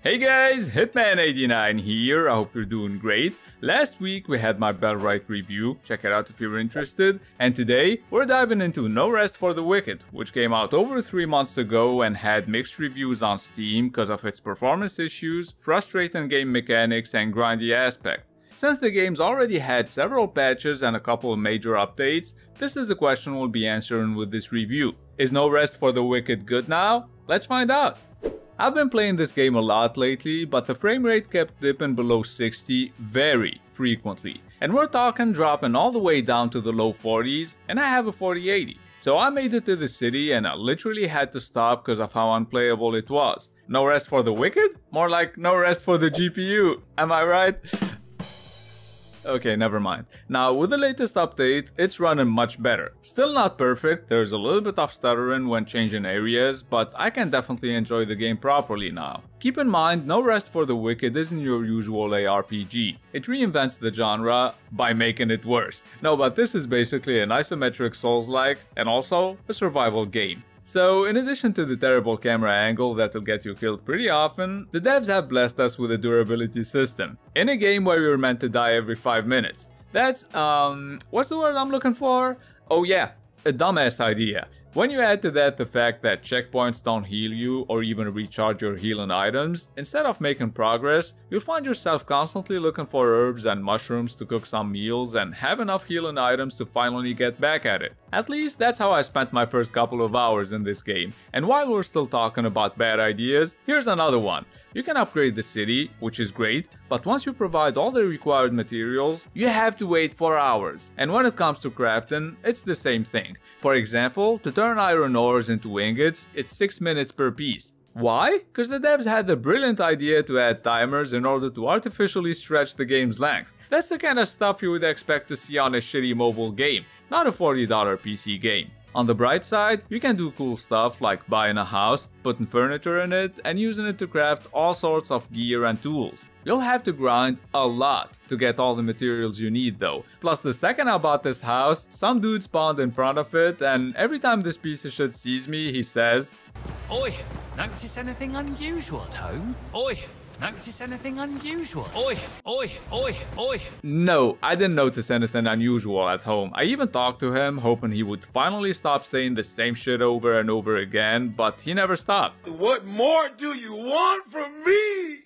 Hey guys, Hitman89 here, I hope you're doing great. Last week we had my Bellwright review, check it out if you're interested. And today we're diving into No Rest for the Wicked, which came out over 3 months ago and had mixed reviews on Steam because of its performance issues, frustrating game mechanics and grindy aspect. Since the game's already had several patches and a couple of major updates, this is the question we'll be answering with this review. Is No Rest for the Wicked good now? Let's find out! I've been playing this game a lot lately, but the frame rate kept dipping below 60 very frequently. And we're talking dropping all the way down to the low 40s, and I have a 4080. So I made it to the city and I literally had to stop because of how unplayable it was. No rest for the wicked? More like no rest for the GPU, am I right? Okay, never mind. Now, with the latest update, it's running much better. Still not perfect, there's a little bit of stuttering when changing areas, but I can definitely enjoy the game properly now. Keep in mind, No Rest for the Wicked isn't your usual ARPG. It reinvents the genre by making it worse. No, but this is basically an isometric Souls-like, and also a survival game. So, in addition to the terrible camera angle that'll get you killed pretty often, the devs have blessed us with a durability system. In a game where you're meant to die every 5 minutes. That's, what's the word I'm looking for? Oh yeah, a dumbass idea. When you add to that the fact that checkpoints don't heal you or even recharge your healing items, instead of making progress, you'll find yourself constantly looking for herbs and mushrooms to cook some meals and have enough healing items to finally get back at it. At least that's how I spent my first couple of hours in this game. And while we're still talking about bad ideas, here's another one. You can upgrade the city, which is great, but once you provide all the required materials, you have to wait 4 hours. And when it comes to crafting, it's the same thing. For example, to turn iron ores into ingots, it's 6 minutes per piece. Why? Because the devs had the brilliant idea to add timers in order to artificially stretch the game's length. That's the kind of stuff you would expect to see on a shitty mobile game, not a $40 PC game. On the bright side, you can do cool stuff like buying a house, putting furniture in it, and using it to craft all sorts of gear and tools. You'll have to grind a lot to get all the materials you need though. Plus the second I bought this house, some dude spawned in front of it, and every time this piece of shit sees me, he says, "Oi, notice anything unusual at home? Oi! Notice anything unusual? Oi, oi, oi, oi." No, I didn't notice anything unusual at home. I even talked to him, hoping he would finally stop saying the same shit over and over again, but he never stopped. What more do you want from me?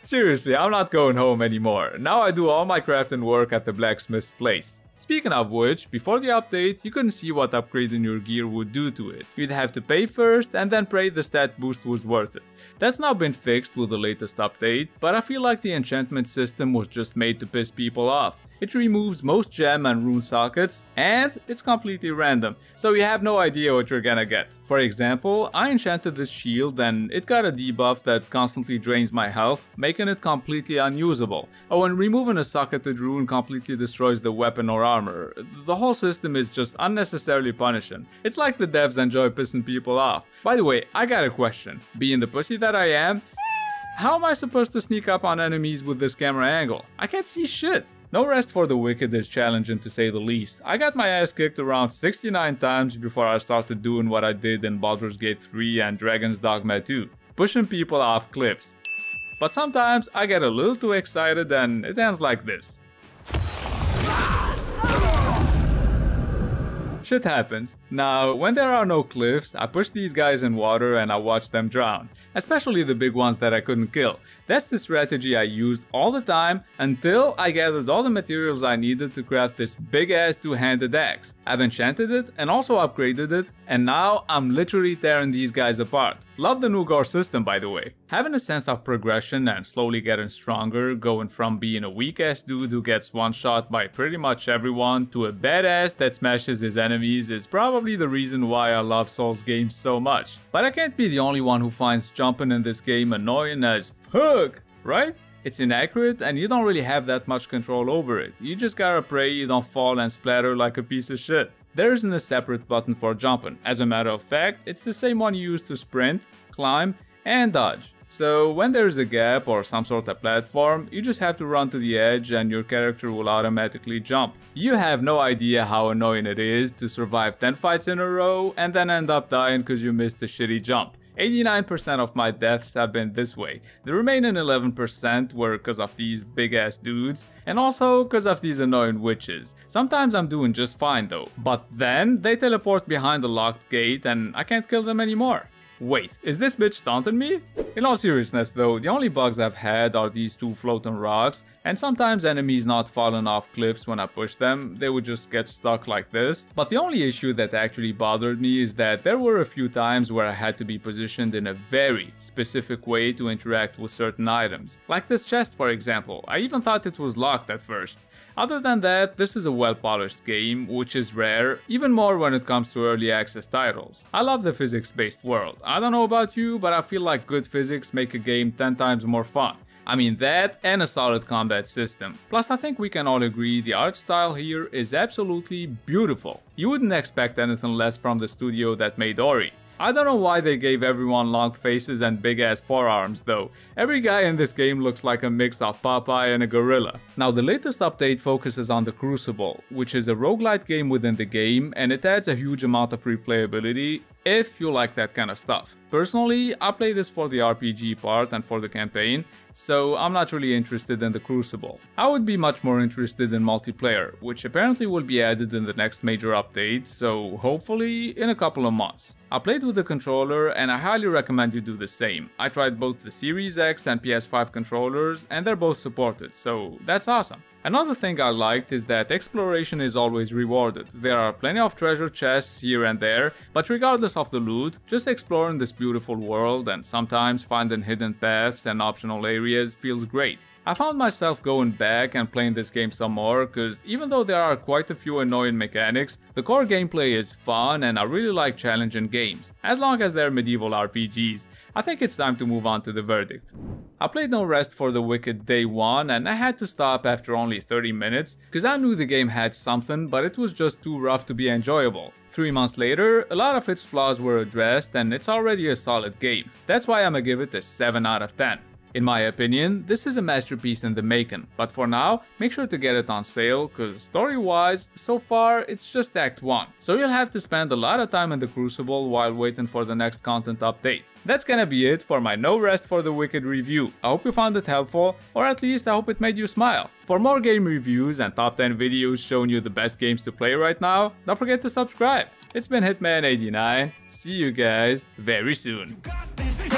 Seriously, I'm not going home anymore. Now I do all my crafting work at the blacksmith's place. Speaking of which, before the update, you couldn't see what upgrading your gear would do to it. You'd have to pay first and then pray the stat boost was worth it. That's now been fixed with the latest update, but I feel like the enchantment system was just made to piss people off. It removes most gem and rune sockets, and it's completely random, so you have no idea what you're gonna get. For example, I enchanted this shield and it got a debuff that constantly drains my health, making it completely unusable. Oh, and removing a socketed rune completely destroys the weapon or armor. The whole system is just unnecessarily punishing. It's like the devs enjoy pissing people off. By the way, I got a question. Being the pussy that I am, how am I supposed to sneak up on enemies with this camera angle? I can't see shit. No Rest for the Wicked is challenging to say the least. I got my ass kicked around 69 times before I started doing what I did in Baldur's Gate 3 and Dragon's Dogma 2, pushing people off cliffs. But sometimes I get a little too excited and it ends like this. Shit happens. Now, when there are no cliffs, I push these guys in water and I watch them drown. Especially the big ones that I couldn't kill. That's the strategy I used all the time until I gathered all the materials I needed to craft this big ass two-handed axe. I've enchanted it and also upgraded it, and now I'm literally tearing these guys apart. Love the new gore system, by the way. Having a sense of progression and slowly getting stronger, going from being a weak ass dude who gets one shot by pretty much everyone to a badass that smashes his enemies is probably the reason why I love Souls games so much. But I can't be the only one who finds jumping in this game annoying as fuck, right? It's inaccurate and you don't really have that much control over it. You just gotta pray you don't fall and splatter like a piece of shit. There isn't a separate button for jumping. As a matter of fact, it's the same one you use to sprint, climb, and dodge. So when there's a gap or some sort of platform, you just have to run to the edge and your character will automatically jump. You have no idea how annoying it is to survive 10 fights in a row and then end up dying because you missed a shitty jump. 89% of my deaths have been this way. The remaining 11% were because of these big ass dudes, and also because of these annoying witches. Sometimes I'm doing just fine though, but then they teleport behind the locked gate and I can't kill them anymore. Wait, is this bitch taunting me? In all seriousness though, the only bugs I've had are these two floating rocks, and sometimes enemies not falling off cliffs when I push them, they would just get stuck like this. But the only issue that actually bothered me is that there were a few times where I had to be positioned in a very specific way to interact with certain items. Like this chest for example, I even thought it was locked at first. Other than that, this is a well-polished game, which is rare, even more when it comes to early access titles. I love the physics-based world. I don't know about you, but I feel like good physics make a game 10 times more fun. I mean that and a solid combat system. Plus I think we can all agree the art style here is absolutely beautiful. You wouldn't expect anything less from the studio that made Ori. I don't know why they gave everyone long faces and big ass forearms though. Every guy in this game looks like a mix of Popeye and a gorilla. Now the latest update focuses on the Crucible, which is a roguelite game within the game, and it adds a huge amount of replayability if you like that kind of stuff. Personally, I play this for the RPG part and for the campaign, so I'm not really interested in the Crucible. I would be much more interested in multiplayer, which apparently will be added in the next major update, so hopefully in a couple of months. I played with the controller and I highly recommend you do the same. I tried both the Series X and PS5 controllers and they're both supported, so that's awesome. Another thing I liked is that exploration is always rewarded. There are plenty of treasure chests here and there, but regardless of the loot, just exploring this beautiful world and sometimes finding hidden paths and optional areas feels great. I found myself going back and playing this game some more, cause even though there are quite a few annoying mechanics, the core gameplay is fun and I really like challenging games, as long as they're medieval RPGs. I think it's time to move on to the verdict. I played No Rest for the Wicked day 1 and I had to stop after only 30 minutes, cause I knew the game had something, but it was just too rough to be enjoyable. 3 months later, a lot of its flaws were addressed and it's already a solid game. That's why I'ma give it a 7 out of 10. In my opinion, this is a masterpiece in the making, but for now, make sure to get it on sale, cause story-wise, so far it's just Act 1, so you'll have to spend a lot of time in the Crucible while waiting for the next content update. That's gonna be it for my No Rest for the Wicked review. I hope you found it helpful, or at least I hope it made you smile. For more game reviews and top 10 videos showing you the best games to play right now, don't forget to subscribe. It's been Hitman89, see you guys very soon.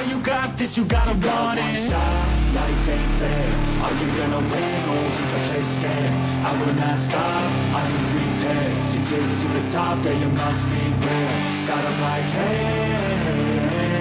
You got this, you gotta want it. Life ain't fair. Are you gonna win or keep the place scared? I will not stop, I am prepared to get to the top, yeah, you must be rare. Got 'em like, hey